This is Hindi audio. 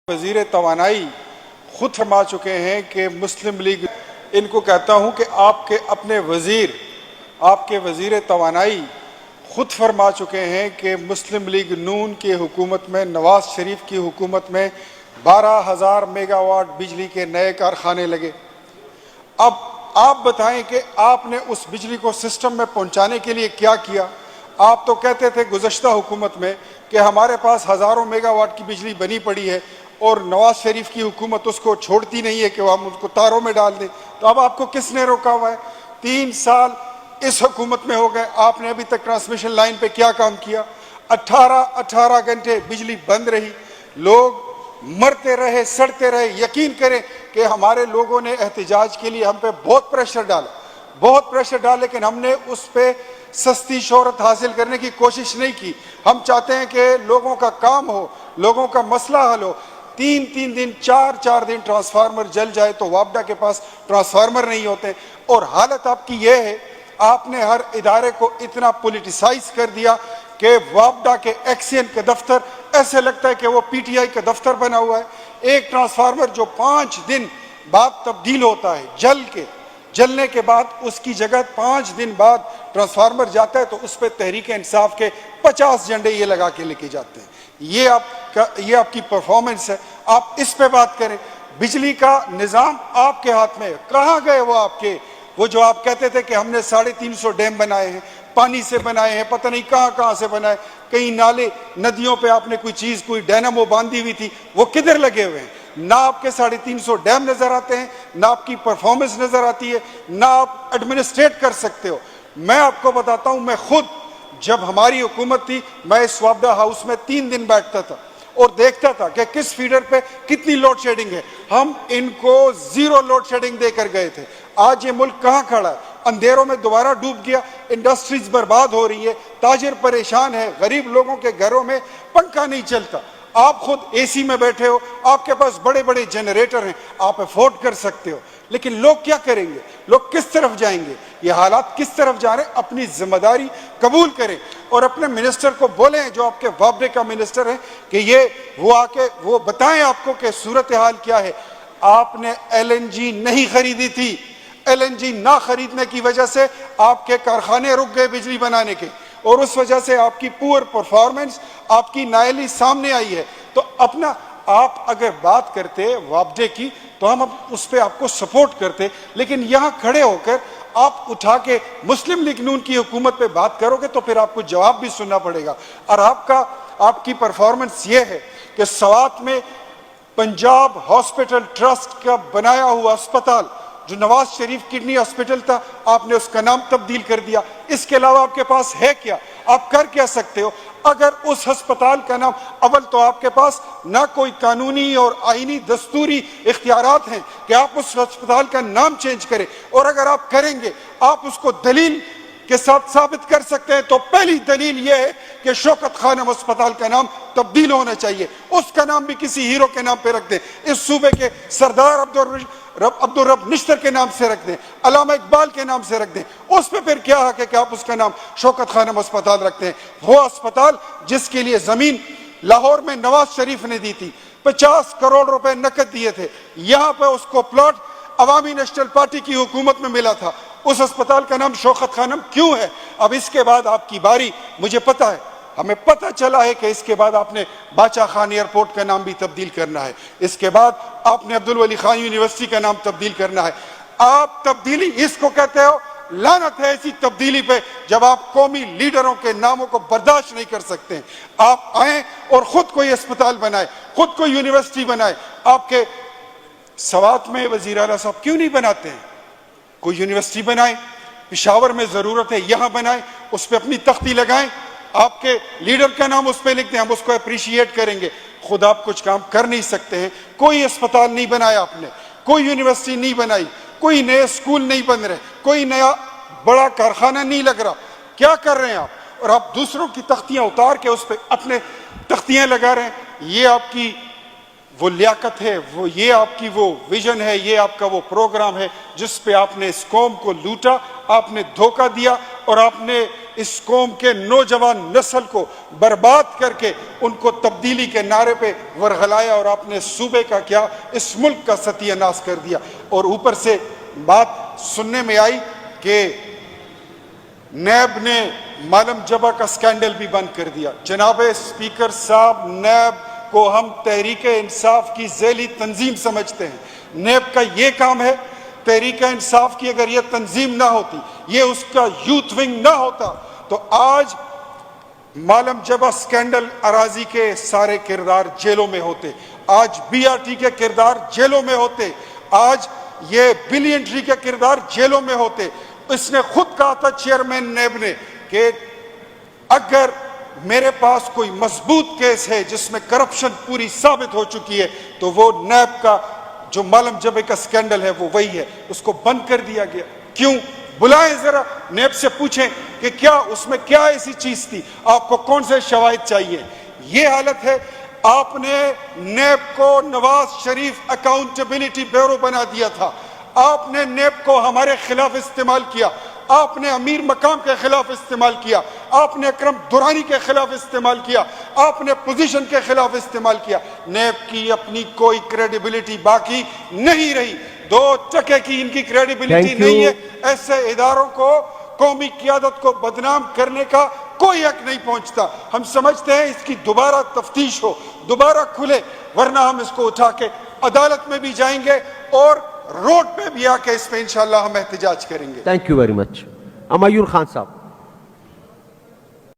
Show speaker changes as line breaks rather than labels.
वज़ीर तवानाई खुद फरमा चुके हैं कि मुस्लिम लीग, इनको कहता हूं कि आपके अपने आपके वज़ीर तवानाई खुद फरमा चुके हैं कि मुस्लिम लीग नून की हुकूमत में, नवाज शरीफ की हुकूमत में 12,000 मेगावाट बिजली के नए कारखाने लगे। अब आप बताएं कि आपने उस बिजली को सिस्टम में पहुंचाने के लिए क्या किया। आप तो कहते थे गुज़श्ता हुकूमत में कि हमारे पास हज़ारों मेगावाट की बिजली बनी पड़ी है और नवाज शरीफ की हुकूमत उसको छोड़ती नहीं है कि हम उसको तारों में डाल दें। तो अब आपको किसने रोका हुआ है? 3 साल इस हुकूमत में हो गए, आपने अभी तक ट्रांसमिशन लाइन पे क्या काम किया? 18 घंटे बिजली बंद रही, लोग मरते रहे, सड़ते रहे। यकीन करें कि हमारे लोगों ने एहतजाज के लिए हम पे बहुत प्रेशर डाला, लेकिन हमने उस पर सस्ती शोहरत हासिल करने की कोशिश नहीं की। हम चाहते हैं कि लोगों का काम हो, लोगों का मसला हल हो। 3 दिन 4 दिन ट्रांसफार्मर जल जाए तो वापडा के पास ट्रांसफार्मर नहीं होते। और हालत आपकी यह है, आपने हर इदारे को इतना पॉलिटिसाइज कर दिया कि वापडा के एक्सीएन का दफ्तर ऐसे लगता है कि वो पीटीआई का दफ्तर बना हुआ है। एक ट्रांसफार्मर जो 5 दिन बाद तब्दील होता है, जलने के बाद उसकी जगह 5 दिन बाद ट्रांसफार्मर जाता है तो उस पर तहरीक इंसाफ के 50 झंडे ये लगा के लेके जाते हैं। ये आपकी परफॉर्मेंस है। आप इस पे बात करें। बिजली का निज़ाम आपके हाथ में है। कहाँ गए वो जो आप कहते थे कि हमने 350 डैम बनाए हैं, पानी से बनाए हैं, पता नहीं कहाँ से बनाए। कई नाले नदियों पे आपने कोई डायनामो बांधी हुई थी, वो किधर लगे हुए हैं? ना आपके 350 डैम नजर आते हैं, ना आपकी परफॉर्मेंस नजर आती है, ना आप एडमिनिस्ट्रेट कर सकते हो। मैं आपको बताता हूं, मैं खुद जब हमारी हुकूमत थी, मैं इस वापडा हाउस में 3 दिन बैठता था और देखता था कि किस फीडर पे कितनी लोड शेडिंग है। हम इनको 0 लोड शेडिंग देकर गए थे। आज ये मुल्क कहाँ खड़ा है? अंधेरों में दोबारा डूब गया। इंडस्ट्रीज बर्बाद हो रही है, ताजिर परेशान है, गरीब लोगों के घरों में पंखा नहीं चलता। आप खुद एसी में बैठे हो, आपके पास बड़े बड़े जनरेटर हैं, आप अफोर्ड कर सकते हो, लेकिन लोग क्या करेंगे? लोग किस तरफ जाएंगे? ये हालात किस तरफ जा रहे हैं? अपनी जिम्मेदारी कबूल करें और अपने मिनिस्टर को बोलें, जो आपके वापडे का मिनिस्टर है, कि वो आके वो बताएं आपको कि सूरत हाल क्या है। आपने एलएनजी नहीं खरीदी थी। एलएनजी ना खरीदने की वजह से आपके कारखाने रुक गए बिजली बनाने के, और उस वजह से आपकी पुअर परफॉर्मेंस, आपकी नाअहली सामने आई है। तो आप अगर बात करते वापडे की तो हम उस पर आपको सपोर्ट करते, लेकिन यहाँ खड़े होकर आप उठा के मुस्लिम लीग नून की हुकूमत पे बात करोगे तो फिर आपको जवाब भी सुनना पड़ेगा। और आपकी परफॉर्मेंस ये है कि सवात में पंजाब हॉस्पिटल ट्रस्ट का बनाया हुआ अस्पताल, जो नवाज शरीफ किडनी हॉस्पिटल था, आपने उसका नाम तब्दील कर दिया। इसके अलावा आपके पास है क्या? आप कर क्या सकते हो? अगर उस अस्पताल का नाम, अव्वल तो आपके पास ना कोई कानूनी और आईनी दस्तूरी इख्तियारात हैं कि आप उस अस्पताल का नाम चेंज करें, और अगर आप करेंगे आप उसको दलील के साथ साबित कर सकते हैं। तो पहली दलील यह है कि शौकत खानम अस्पताल का नाम तब्दील होना चाहिए, उसका नाम भी किसी हीरो के नाम पे रख दें, इस सूबे के सरदार अब्दुल रब निश्तर के नाम से रख दें, अल्लामा इकबाल के नाम से रख दें। उस पर फिर क्या हक है कि आप उसका नाम शौकत खानम अस्पताल रखते हैं? वो अस्पताल जिसके लिए जमीन लाहौर में नवाज शरीफ ने दी थी, 50 करोड़ रुपए नकद दिए थे, यहाँ पे उसको प्लॉट अवामी नेशनल पार्टी की हुकूमत में मिला था। उस अस्पताल का नाम शौकत खानम क्यों है? अब इसके बाद आपकी बारी, मुझे पता है, हमें पता चला है कि इसके बाद आपने बाचा खान एयरपोर्ट का नाम भी तब्दील करना है, इसके बाद आपने अब्दुल वली खान यूनिवर्सिटी का नाम तब्दील करना है। आप तब्दीली इसको कहते हो? लानत है ऐसी तब्दीली पे जब आप कौमी लीडरों के नामों को बर्दाश्त नहीं कर सकते। आप आए और खुद कोई अस्पताल बनाए, खुद कोई यूनिवर्सिटी बनाए। आपके सवात में वजीर आला साहब क्यों नहीं बनाते हैं? कोई यूनिवर्सिटी बनाए, पेशावर में जरूरत है यहां बनाए, उस पर अपनी तख्ती लगाएं, आपके लीडर का नाम उस पर लिख दें, हम उसको अप्रिशिएट करेंगे। खुद आप कुछ काम कर नहीं सकते हैं। कोई अस्पताल नहीं बनाया आपने, कोई यूनिवर्सिटी नहीं बनाई, कोई नए स्कूल नहीं बन रहे, कोई नया बड़ा कारखाना नहीं लग रहा। क्या कर रहे हैं आप? और आप दूसरों की तख्तियां उतार के उस पर अपने तख्तियां लगा रहे हैं। ये आपकी वो लियाकत है, ये आपकी वो विजन है, ये आपका वो प्रोग्राम है जिस पे आपने इस कौम को लूटा, आपने धोखा दिया और आपने इस कौम के नौजवान नस्ल को बर्बाद करके उनको तब्दीली के नारे पे वरगलाया और अपने सूबे का क्या इस मुल्क का सत्यानाश कर दिया। और ऊपर से बात सुनने में आई कि नैब ने मालम जबा का स्कैंडल भी बंद कर दिया। जनाब स्पीकर साहब, नैब को हम तहरीक इंसाफ की ज़ैली तंजीम समझते हैं। नैब का ये काम है, तहरीक इंसाफ की अगर ये तंजीम ना होती, ये उसका यूथ विंग ना होता, तो आज मालम जबा स्कैंडल अराजी के सारे किरदार जेलों में होते, आज BRT के किरदार जेलों में होते, आज ये बिलियन ट्री के किरदार जेलों में होते। इसने खुद कहा था चेयरमैन नैब ने कि अगर मेरे पास कोई मजबूत केस है जिसमें करप्शन पूरी साबित हो चुकी है तो वो नैब का जो मालम जबे का स्कैंडल है वो वही है। उसको बंद कर दिया गया। क्यों? बुलाएं जरा, नैब से पूछें कि क्या उसमें क्या ऐसी चीज थी, आपको कौन से शवाहिद चाहिए। ये हालत है। आपने नैब को नवाज शरीफ अकाउंटेबिलिटी ब्यूरो बना दिया था, आपने नैब को हमारे खिलाफ इस्तेमाल किया, आपने अमीर मकाम के खिलाफ इस्तेमाल किया, आपने अकरम दुरानी के खिलाफ इस्तेमाल किया, आपने पोजीशन के खिलाफ इस्तेमाल किया। नैब की अपनी कोई क्रेडिबिलिटी बाकी नहीं रही, 2 टके की इनकी क्रेडिबिलिटी नहीं है। ऐसे इदारों को, कौमी क़यादत को बदनाम करने का कोई हक नहीं पहुंचता। हम समझते हैं इसकी दोबारा तफ्तीश हो, दोबारा खुले, वरना हम इसको उठा के अदालत में भी जाएंगे और रोड पे भी आके इस पे इंशाल्लाह हम एहतजाज करेंगे।
Thank you very much. Amayur Khan साहब।